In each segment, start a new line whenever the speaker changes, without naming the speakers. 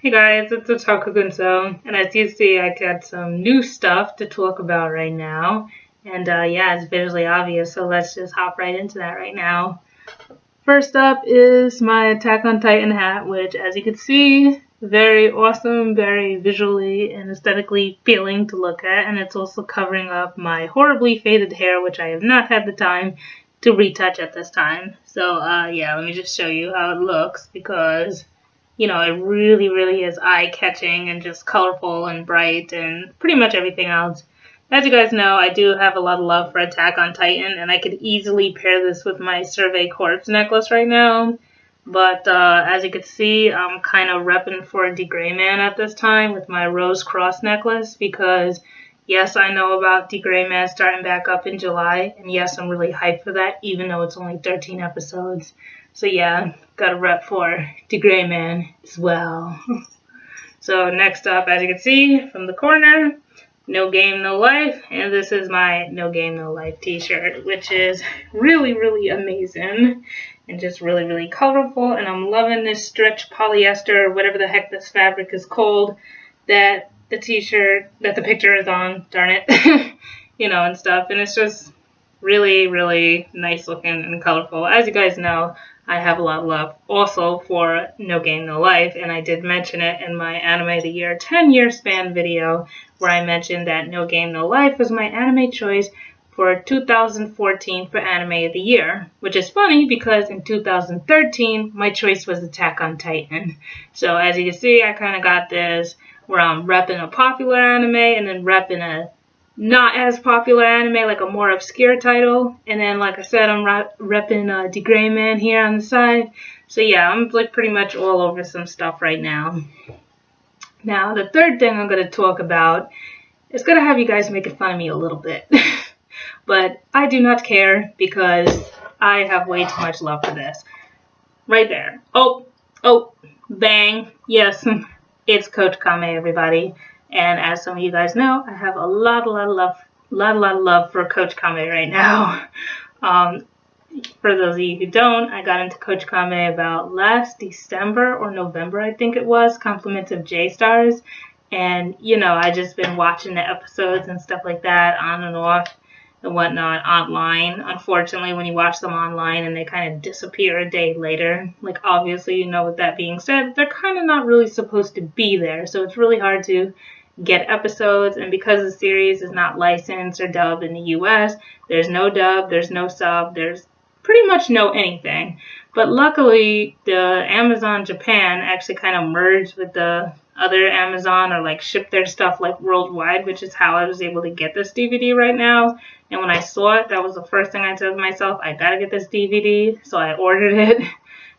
Hey guys, it's Otaku, and as you see, I got some new stuff to talk about right now. And yeah, it's visually obvious, so let's just hop right into that right now. First up is my Attack on Titan hat, which, as you can see, very awesome, very visually and aesthetically appealing to look at, and it's also covering up my horribly faded hair, which I have not had the time to retouch at this time. So yeah, let me just show you how it looks, because it really, really is eye-catching and just colorful and bright and pretty much everything else. As you guys know, I do have a lot of love for Attack on Titan, and I could easily pair this with my Survey Corpse necklace right now. But as you can see, I'm kind of repping for D. Gray Man at this time with my Rose Cross necklace, because yes, I know about D. Gray Man starting back up in July, and yes, I'm really hyped for that, even though it's only 13 episodes. So yeah, got a rep for D. Gray Man as well. So next up, as you can see from the corner, No Game, No Life, and this is my No Game, No Life t-shirt, which is really, really amazing and just really, really colorful, and I'm loving this stretch polyester, whatever the heck this fabric is called, that the t-shirt, that the picture is on, darn it, and stuff, and it's just really, really nice looking and colorful. As you guys know, I have a lot of love also for No Game, No Life, and I did mention it in my Anime of the Year 10-year span video, where I mentioned that No Game, No Life was my anime choice for 2014 for Anime of the Year, which is funny because in 2013, my choice was Attack on Titan. So as you can see, I kind of got this where I'm repping a popular anime and then repping a not as popular anime, like a more obscure title. And then, like I said, I'm repping D. Gray Man here on the side. So yeah, I'm like pretty much all over some stuff right now. Now, the third thing I'm going to talk about is going to have you guys making fun of me a little bit. But I do not care, because I have way too much love for this. Right there. Oh, bang. Yes, it's Kochikame, everybody. And as some of you guys know, I have a lot of love for Kochikame right now. For those of you who don't, I got into Kochikame about last December or November, I think it was, Compliments of J-Stars. And, I just been watching the episodes and stuff like that on and off and whatnot online. Unfortunately, when you watch them online and they kind of disappear a day later, like obviously, with that being said, they're kind of not really supposed to be there. So it's really hard to get episodes, and because the series is not licensed or dubbed in the US, there's no dub, there's no sub, there's pretty much no anything. But luckily, the Amazon Japan actually kind of merged with the other Amazon, or like ship their stuff like worldwide, which is how I was able to get this DVD right now. And when I saw it, that was the first thing I said to myself, I gotta get this DVD. So I ordered it,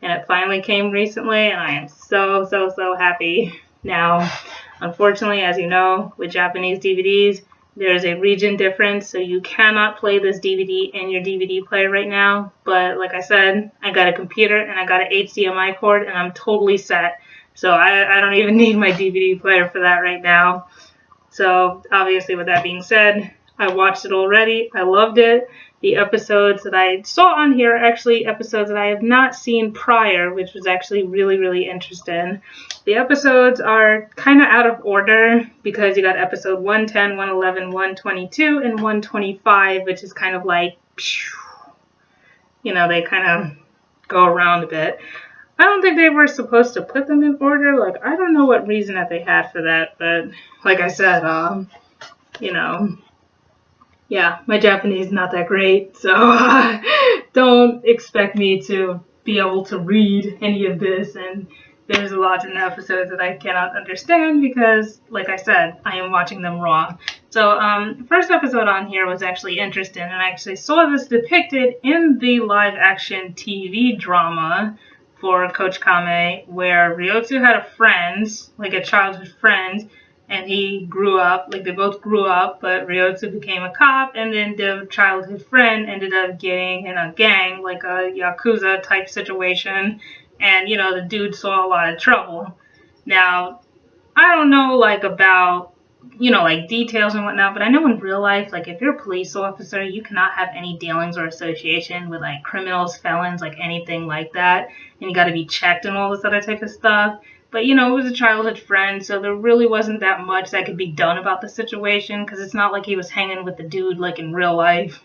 and it finally came recently, and I am so happy now. Unfortunately, as you know, with Japanese DVDs, there is a region difference, so you cannot play this DVD in your DVD player right now. But like I said, I got a computer and I got an HDMI cord, and I'm totally set. So I don't even need my DVD player for that right now. So obviously, with that being said, I watched it already. I loved it. The episodes that I saw on here are actually episodes that I have not seen prior, which was actually really, really interesting. The episodes are kind of out of order, because you got episode 110, 111, 122, and 125, which is kind of like, they kind of go around a bit. I don't think they were supposed to put them in order. Like, I don't know what reason that they had for that, but like I said, yeah, my Japanese is not that great, so don't expect me to be able to read any of this, and there's a lot in the episodes that I cannot understand because, like I said, I am watching them raw. So, first episode on here was actually interesting, and I actually saw this depicted in the live-action TV drama for Kochikame, where Ryotsu had a friend, like a childhood friend, and he grew up, like they both grew up, but Ryotsu became a cop, and then the childhood friend ended up getting in a gang, like a Yakuza type situation, and, the dude saw a lot of trouble. Now, I don't know, like, about, like details and whatnot, but I know in real life, like, if you're a police officer, you cannot have any dealings or association with, like, criminals, felons, like, anything like that, and you gotta be checked and all this other type of stuff. But, you know, it was a childhood friend, so there really wasn't that much that could be done about the situation, because it's not like he was hanging with the dude, like, in real life.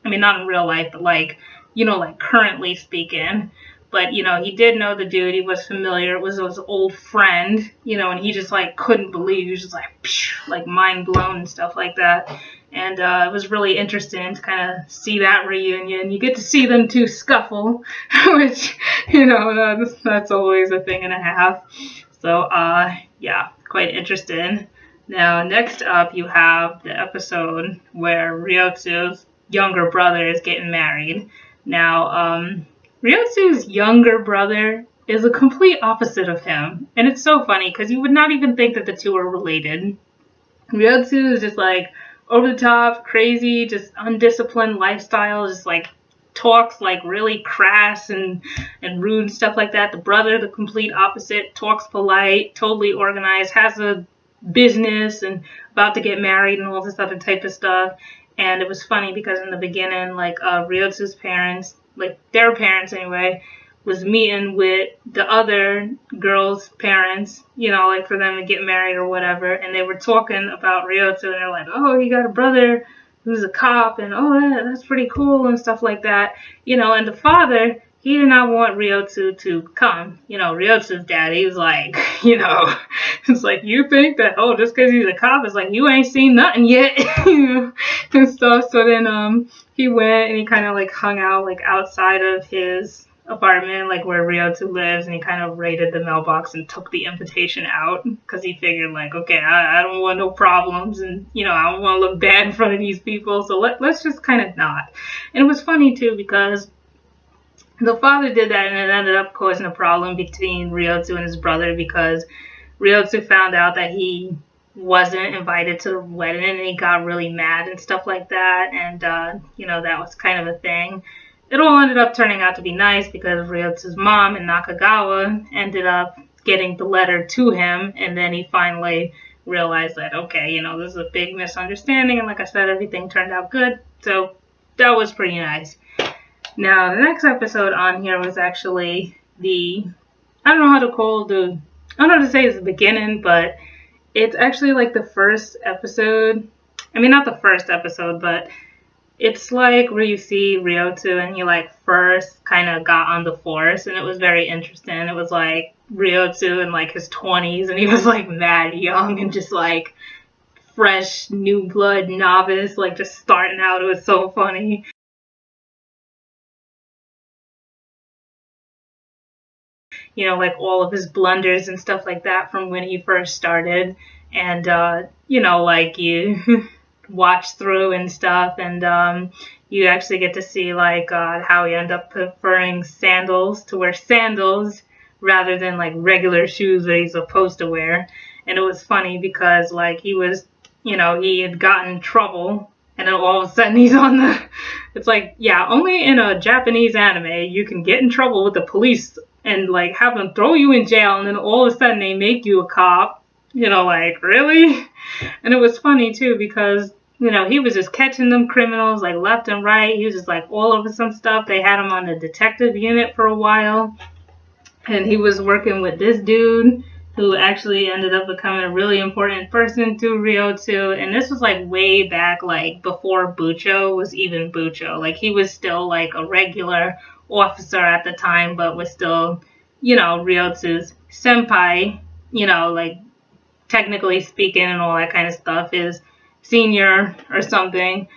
I mean, not in real life, but, like, you know, like, currently speaking. But, you know, he did know the dude. He was familiar. It was his old friend, you know, and he just, like, couldn't believe. He was just, like mind blown and stuff like that. And it was really interesting to kind of see that reunion. You get to see them two scuffle, which, you know, that's always a thing and a half. So, yeah, quite interesting. Now, next up, you have the episode where Ryotsu's younger brother is getting married. Now, Ryotsu's younger brother is a complete opposite of him. And it's so funny because you would not even think that the two are related. Ryotsu is just like over the top, crazy, just undisciplined lifestyle, just like talks like really crass and rude and stuff like that. The brother, the complete opposite, talks polite, totally organized, has a business and about to get married and all this other type of stuff. And it was funny because in the beginning, like Ryotsu's parents, like their parents anyway, was meeting with the other girl's parents, you know, like for them to get married or whatever, and they were talking about Ryotsu, and they're like, oh, he got a brother who's a cop, and oh, that's pretty cool, and stuff like that, you know, and the father, he did not want Ryotsu to come, you know, Ryotsu's daddy was like, you know, it's like, you think that, oh, just because he's a cop, it's like, you ain't seen nothing yet, you know, and stuff, so then, he went, and he kind of, like, hung out, like, outside of his apartment, like where Ryotsu lives, and he kind of raided the mailbox and took the invitation out because he figured like, okay, I don't want no problems, and you know, I don't want to look bad in front of these people, so let's just kind of not. And it was funny too because the father did that, and it ended up causing a problem between Ryotsu and his brother because Ryotsu found out that he wasn't invited to the wedding, and he got really mad and stuff like that, and you know, that was kind of a thing. It all ended up turning out to be nice because Ryotsu's mom and Nakagawa ended up getting the letter to him, and then he finally realized that, okay, you know, this is a big misunderstanding, and like I said, everything turned out good, so that was pretty nice. Now, the next episode on here was actually I don't know how to say it's the beginning, but it's actually like the first episode. I mean, not the first episode, but it's like where you see Ryotsu and he like first kind of got on the force, and it was very interesting. It was like Ryotsu in like his 20s, and he was like mad young and just like fresh new blood novice, like just starting out. It was so funny. You know, like all of his blunders and stuff like that from when he first started, and you know, like you watch through and stuff, and you actually get to see like how he ended up preferring sandals to wear sandals rather than like regular shoes that he's supposed to wear. And it was funny because like he was, you know, he had gotten in trouble, and then all of a sudden he's on the, it's like, yeah, only in a Japanese anime you can get in trouble with the police and like have them throw you in jail, and then all of a sudden they make you a cop, you know, like really. And it was funny too because, you know, he was just catching them criminals like left and right. He was just like all over some stuff. They had him on the detective unit for a while, and he was working with this dude who actually ended up becoming a really important person to Ryotsu. And this was like way back, like before Bucho was even Bucho. Like he was still like a regular officer at the time, but was still, you know, Ryotsu's senpai, you know, like technically speaking and all that kind of stuff, is senior or something.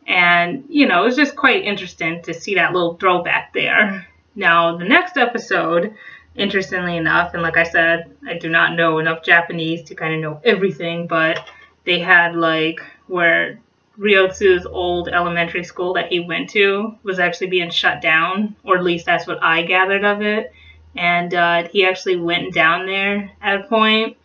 And, you know, it was just quite interesting to see that little throwback there. Now, the next episode, interestingly enough, and like I said, I do not know enough Japanese to kind of know everything, but they had like where Ryotsu's old elementary school that he went to was actually being shut down, or at least that's what I gathered of it. And he actually went down there at a point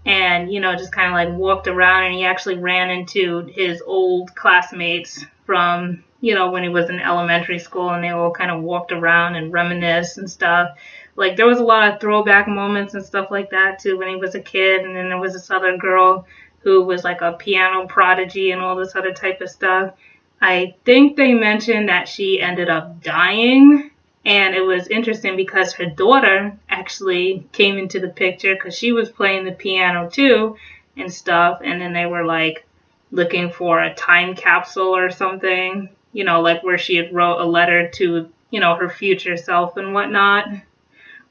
and, you know, just kind of like walked around, and he actually ran into his old classmates from, you know, when he was in elementary school, and they all kind of walked around and reminisced and stuff. Like there was a lot of throwback moments and stuff like that too when he was a kid. And then there was this other girl who was like a piano prodigy and all this other type of stuff. I think they mentioned that she ended up dying, And it was interesting because her daughter actually came into the picture because she was playing the piano too and stuff. And then they were like looking for a time capsule or something, you know, like where she had wrote a letter to, you know, her future self and whatnot.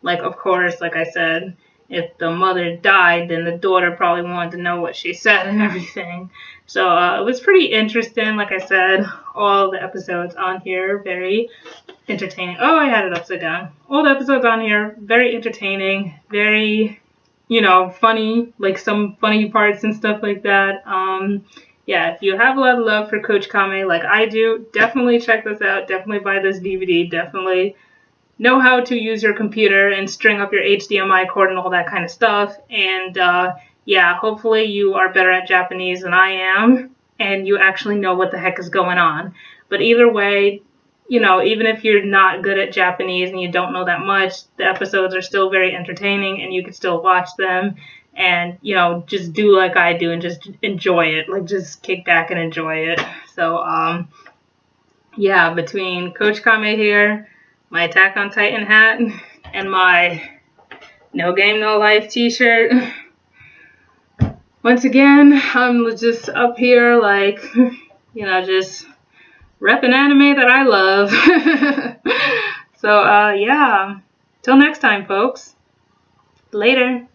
Like, of course, like I said, if the mother died, then the daughter probably wanted to know what she said and everything. So it was pretty interesting. Like I said, all the episodes on here very entertaining. Oh, I had it upside down. All the episodes on here very entertaining, very, you know, funny, like some funny parts and stuff like that. Yeah, if you have a lot of love for Kochikame like I do, definitely check this out. Definitely buy this DVD. Definitely know how to use your computer and string up your HDMI cord and all that kind of stuff. And yeah, hopefully you are better at Japanese than I am and you actually know what the heck is going on. But either way, you know, even if you're not good at Japanese and you don't know that much, the episodes are still very entertaining and you can still watch them and, you know, just do like I do and just enjoy it. Like, just kick back and enjoy it. So, yeah, between Kochikame here, my Attack on Titan hat, and my No Game No Life t-shirt, once again, I'm just up here like, you know, just repping anime that I love. So, yeah. Till next time, folks. Later.